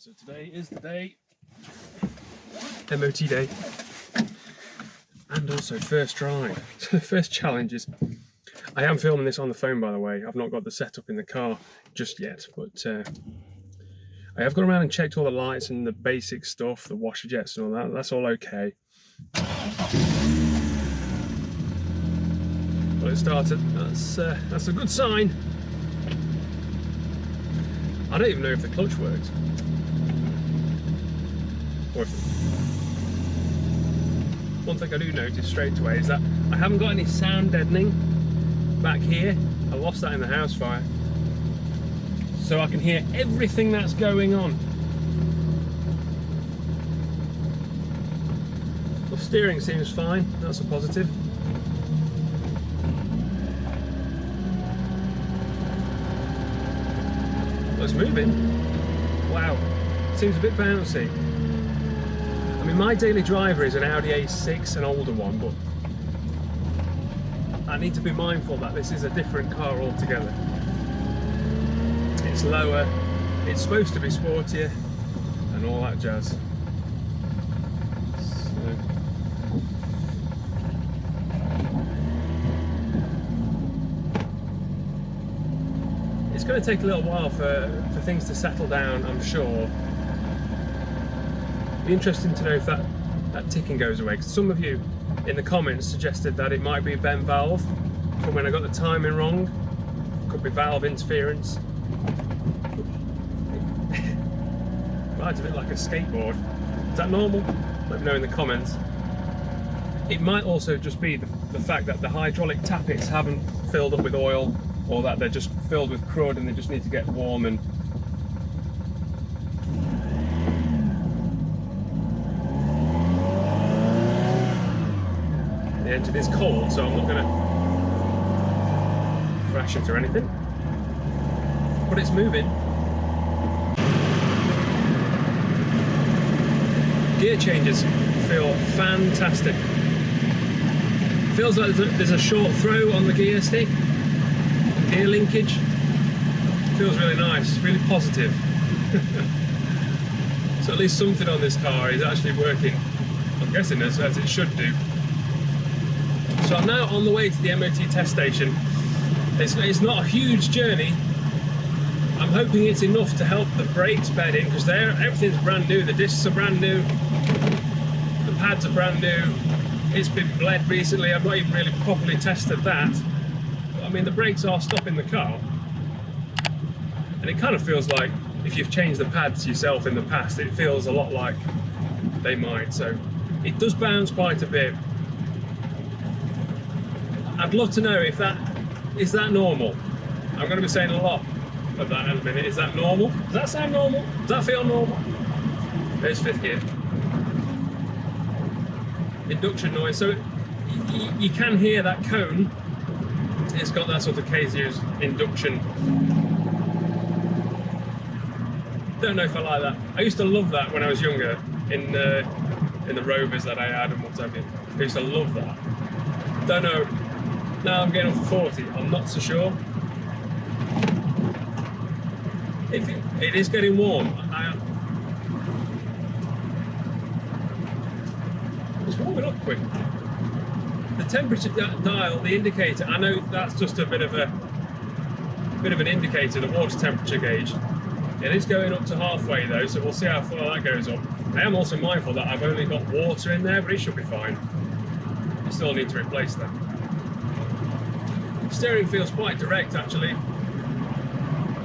So today is the day, MOT day, and also first drive. So the first challenge is, I am filming this on the phone, by the way. I've not got the setup in the car just yet, but I have gone around and checked all the lights and the basic stuff, the washer jets and all that. That's all okay. Well, it started. That's a good sign. I don't even know if the clutch works. One thing I do notice straight away is that I haven't got any sound deadening back here. I lost that in the house fire. So I can hear everything that's going on. The steering seems fine, that's a positive. Well, it's moving. Wow, seems a bit bouncy. I mean, my daily driver is an Audi A6, an older one, but I need to be mindful that this is a different car altogether. It's lower, it's supposed to be sportier, and all that jazz. So. It's going to take a little while for things to settle down, I'm sure. Be interesting to know if that ticking goes away, because some of you in the comments suggested that it might be a bent valve from when I got the timing wrong. Could be valve interference. Rides a bit like a skateboard. Is that normal? Let me know in the comments. It might also just be the fact that the hydraulic tappets haven't filled up with oil, or that they're just filled with crud and they just need to get warm. And the engine is cold, so I'm not going to crash it or anything, but it's moving. Gear changes feel fantastic. Feels like there's a short throw on the gear stick. Gear linkage feels really nice, really positive. So at least something on this car is actually working, I'm guessing, as it should do. So I'm now on the way to the MOT test station. It's not a huge journey. I'm hoping it's enough to help the brakes bed in, because everything's brand new. The discs are brand new, the pads are brand new. It's been bled recently. I've not even really properly tested that. I mean, the brakes are stopping the car, and it kind of feels like if you've changed the pads yourself in the past, it feels a lot like they might. So it does bounce quite a bit. I'd love to know if is that normal. I'm going to be saying a lot of that in a minute. Is that normal? Does that sound normal? Does that feel normal? There's fifth gear. Induction noise. So you can hear that cone. It's got that sort of Casey's induction. Don't know if I like that. I used to love that when I was younger in the Rovers that I had and what have you. I used to love that. Don't know. Now I'm getting on for 40. I'm not so sure. It is getting warm. It's warming up quick. The temperature dial, the indicator, I know that's just a bit of an indicator, the water temperature gauge. It is going up to halfway though, so we'll see how far that goes up. I am also mindful that I've only got water in there, but it should be fine. I still need to replace that. Steering feels quite direct actually.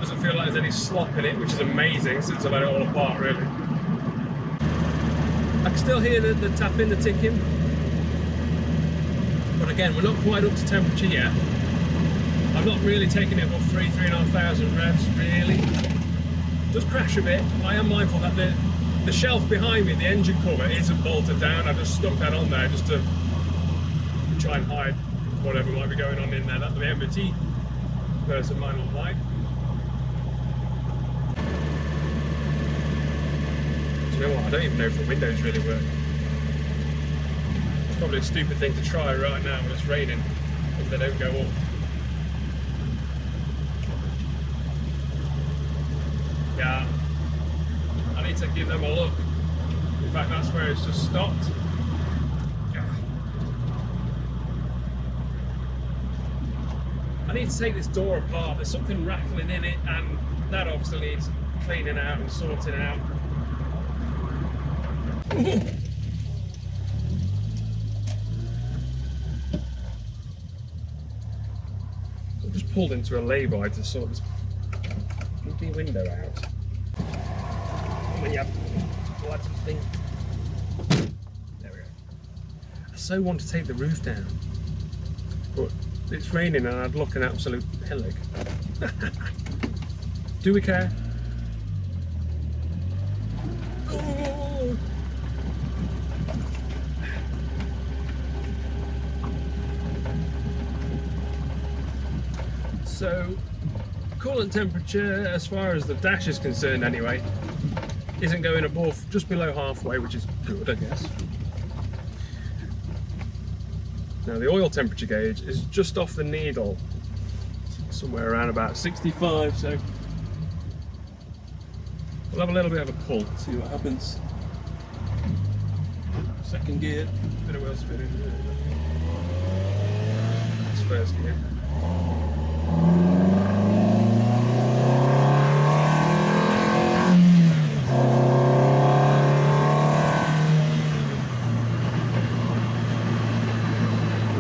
Doesn't feel like there's any slop in it, which is amazing since I've had it all apart really. I can still hear the tapping, the ticking. But again, we're not quite up to temperature yet. I'm not really taking it above 3,500 revs, really. It does crash a bit. I am mindful that the shelf behind me, the engine cover, isn't bolted down. I just stuck that on there just to try and hide whatever might be going on in there that the MOT person might not like. Do you know what? I don't even know if the windows really work. Probably a stupid thing to try right now when it's raining, if they don't go up. Yeah, need to give them a look. In fact, that's where it's just stopped. I need to take this door apart. There's something rattling in it, and that obviously needs cleaning out and sorting out. I just pulled into a lay-by to sort this bloody window out. When you have bloody thing. There we go. I so want to take the roof down, but it's raining and I'd look an absolute hillock. Do we care? Oh. So, coolant temperature, as far as the dash is concerned anyway, isn't going above, just below halfway, which is good, I guess. Now the oil temperature gauge is just off the needle, somewhere around about 65, so we'll have a little bit of a pull, see what happens. Second gear, bit of wheel spinning. That's first gear.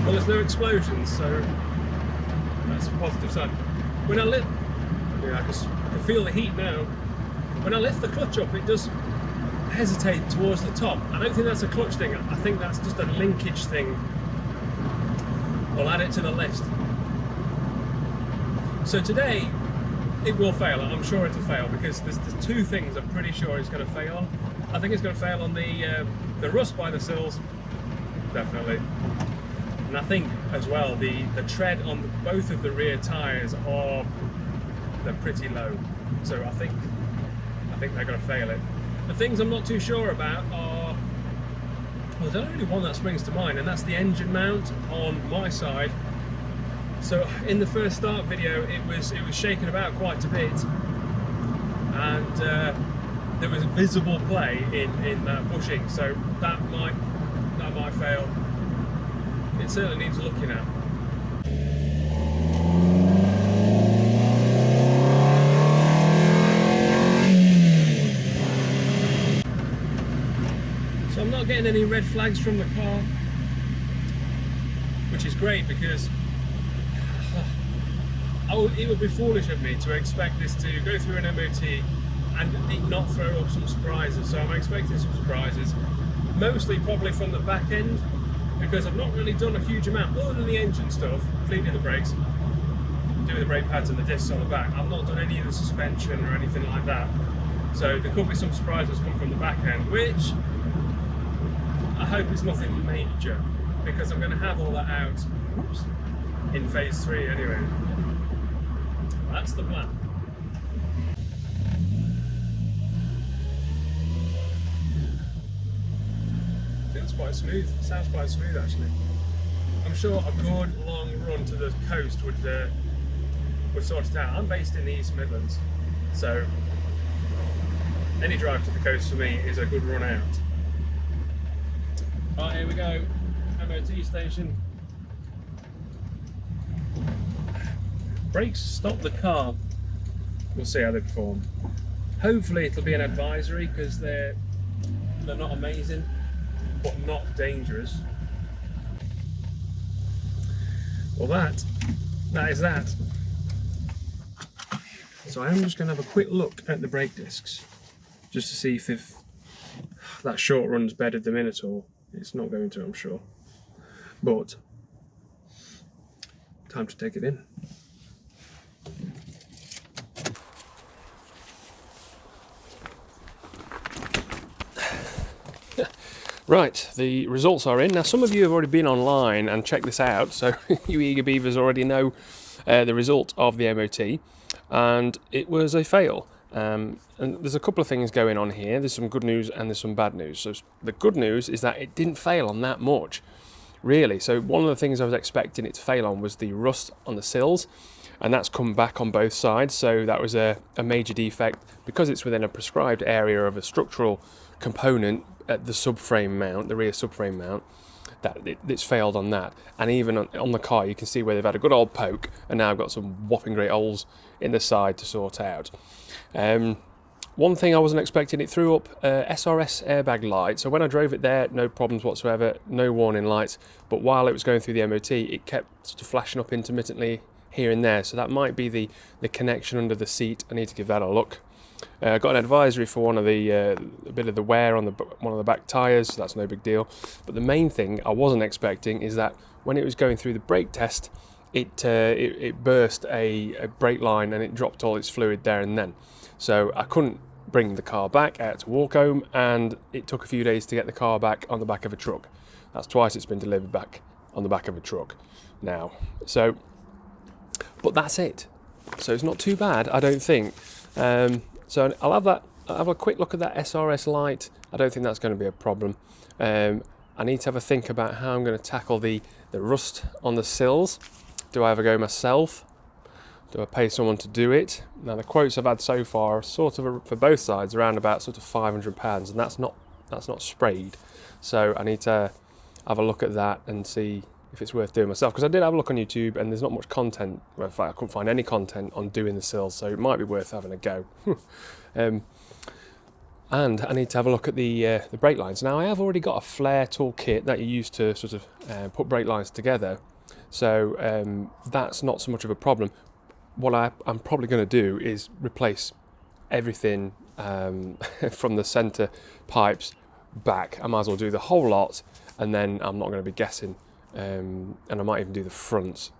Well, there's no explosions, so that's a positive sign. When I lift, I can feel the heat now. When I lift the clutch up, it does hesitate towards the top. I don't think that's a clutch thing. I think that's just a linkage thing. I'll add it to the list. So today, it will fail. I'm sure it'll fail because there's two things I'm pretty sure it's going to fail on. I think it's going to fail on the rust by the Sills, definitely. And I think as well the tread on both of the rear tyres they're pretty low. So I think they're going to fail it. The things I'm not too sure about are, well, there's only one that springs to mind, and that's the engine mount on my side. So in the first start video, it was shaking about quite a bit, and there was visible play in that bushing. So that might fail. It certainly needs looking at. So I'm not getting any red flags from the car, which is great because it would be foolish of me to expect this to go through an MOT and it not throw up some surprises. So I'm expecting some surprises, mostly probably from the back end, because I've not really done a huge amount other than the engine stuff, cleaning the brakes, doing the brake pads and the discs on the back. I've not done any of the suspension or anything like that. So there could be some surprises come from the back end, which I hope is nothing major, because I'm going to have all that out in phase 3 anyway. That's the plan. Feels quite smooth. Sounds quite smooth actually. I'm sure a good long run to the coast would sort it out. I'm based in the East Midlands, so any drive to the coast for me is a good run out. Right, here we go. MOT station. Brakes stop the car. We'll see how they perform. Hopefully it'll be an advisory because they're not amazing, but not dangerous. Well, that is that. So I am just going to have a quick look at the brake discs, just to see if that short run's bedded them in at all. It's not going to, I'm sure. But time to take it in. Right, the results are in. Now, some of you have already been online and checked this out, so you eager beavers already know the result of the MOT, and it was a fail. And there's a couple of things going on here. There's some good news and there's some bad news. So the good news is that it didn't fail on that much, really. So one of the things I was expecting it to fail on was the rust on the sills. and that's come back on both sides. So that was a major defect because it's within a prescribed area of a structural component at the subframe mount, the rear subframe mount, that it's failed on that. And even on the car, you can see where they've had a good old poke, and now I've got some whopping great holes in the side to sort out. One thing I wasn't expecting, it threw up SRS airbag light. So when I drove it there, no problems whatsoever, no warning lights. But while it was going through the MOT, it kept sort of flashing up intermittently here and there. So that might be the connection under the seat. I need to give that a look. I got an advisory for one of the a bit of the wear on one of the back tyres, so that's no big deal. But the main thing I wasn't expecting is that when it was going through the brake test, it burst a brake line and it dropped all its fluid there and then. So I couldn't bring the car back. I had to walk home, and it took a few days to get the car back on the back of a truck. That's twice it's been delivered back on the back of a truck now. So, but that's it. So it's not too bad, I don't think. So I'll have a quick look at that SRS light. I don't think that's going to be a problem. I need to have a think about how I'm going to tackle the rust on the sills. Do I have a go myself? Do I pay someone to do it? Now the quotes I've had so far are sort of for both sides around about sort of £500, and that's not sprayed. So I need to have a look at that and see if it's worth doing myself, because I did have a look on YouTube and there's not much content. Well, in fact, I couldn't find any content on doing the sills, so it might be worth having a go. And I need to have a look at the brake lines. Now I have already got a flare tool kit that you use to sort of put brake lines together, so that's not so much of a problem. What I'm probably going to do is replace everything from the centre pipes back. I might as well do the whole lot, and then I'm not going to be guessing, and I might even do the fronts.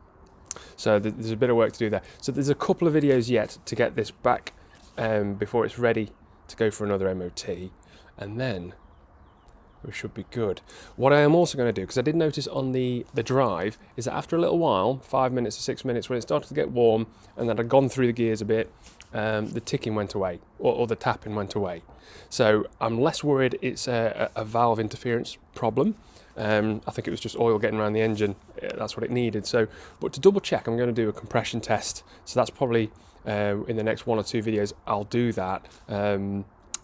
So there's a bit of work to do there. So there's a couple of videos yet to get this back before it's ready to go for another MOT, and then we should be good. What I am also going to do, because I did notice on the drive, is that after a little while, 5 minutes or 6 minutes, when it started to get warm and that I'd gone through the gears a bit, the ticking went away, or the tapping went away. So I'm less worried it's a valve interference problem. I think it was just oil getting around the engine. That's what it needed. So, but to double check, I'm going to do a compression test. So that's probably in the next 1 or 2 videos I'll do that,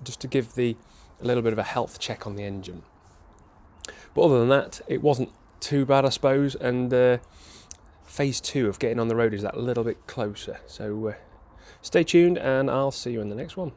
just to give a little bit of a health check on the engine. But other than that, it wasn't too bad, I suppose, and phase 2 of getting on the road is that little bit closer. So stay tuned, and I'll see you in the next one.